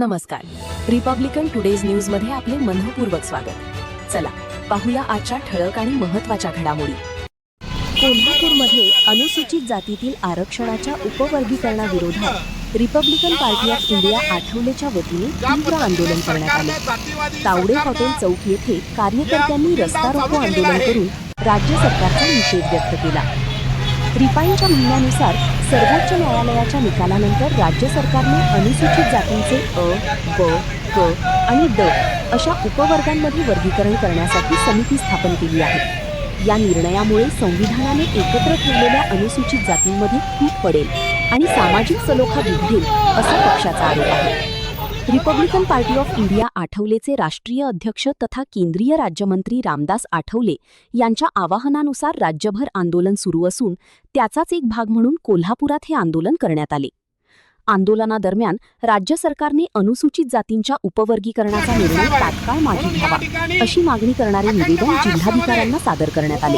नमस्कार. Republican today's न्यूजमध्ये आपले मनःपूर्वक स्वागत. चला पाहूया आजच्या ठळक आणि महत्त्वाच्या घडामोडी. कोल्हापूरमध्ये अनुसूचित जातीतील आरक्षणाच्या उपवर्गीकरणाविरोधात रिपब्लिकन पार्टी ऑफ इंडिया आठवलेच्या वतीने तीव्र आंदोलन करण्यात आले. तावडे हॉटेल चौक येथे कार्यकर्त्यांनी रस्ता रोको आंदोलन करून राज्य सरकारचा निषेध व्यक्त केला. रिपाईंच्या म्हणण्यानुसार सर्वोच्च न्यायालयाच्या निकालानंतर राज्य सरकारने अनुसूचित जातींचे अ, ब, क आणि ड अशा उपवर्गांमध्ये वर्गीकरण करण्यासाठी समिती स्थापन केली आहे. या निर्णयामुळे संविधानाने एकत्र ठेवलेल्या अनुसूचित जातींमध्ये फूट पडेल आणि सामाजिक सलोखा बिघडेल असा पक्षाचा आरोप आहे. रिपब्लिकन पार्टी ऑफ इंडिया आठवलेचे राष्ट्रीय अध्यक्ष तथा केंद्रीय राज्यमंत्री रामदास आठवले यांच्या आवाहनानुसार राज्यभर आंदोलन सुरू असून त्याचाच एक भाग म्हणून कोल्हापुरात हे आंदोलन करण्यात आले. आंदोलनादरम्यान राज्य सरकारने अनुसूचित जातींच्या उपवर्गीकरणाचा निर्णय तात्काळ मागे घ्यावा अशी मागणी करणारे निवेदन जिल्हाधिकाऱ्यांना सादर करण्यात आले.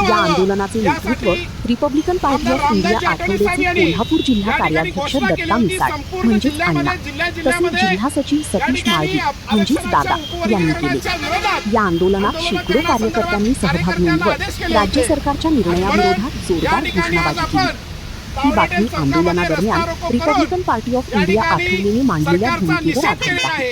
या आंदोलनाचे नेतृत्व रिपब्लिकन पार्टी ऑफ इंडिया आठवलेचे कोल्हापूर जिल्हा कार्याध्यक्ष दत्ता मिसाळ म्हणजेच अण्णा तसेच जिल्हा सचिव सतीश माळगी म्हणजेच दादा यांनी केले. या आंदोलनात शेकडो कार्यकर्त्यांनी सहभाग नोंदवत राज्य सरकारच्या निर्णयाविरोधात जोरदार घोषणाबाजी केली. ही बातमी आंदोलनादरम्यान रिपब्लिकन पार्टी ऑफ इंडिया आठवलेने मांडलेल्या भूमिकेवर आधारित आहे.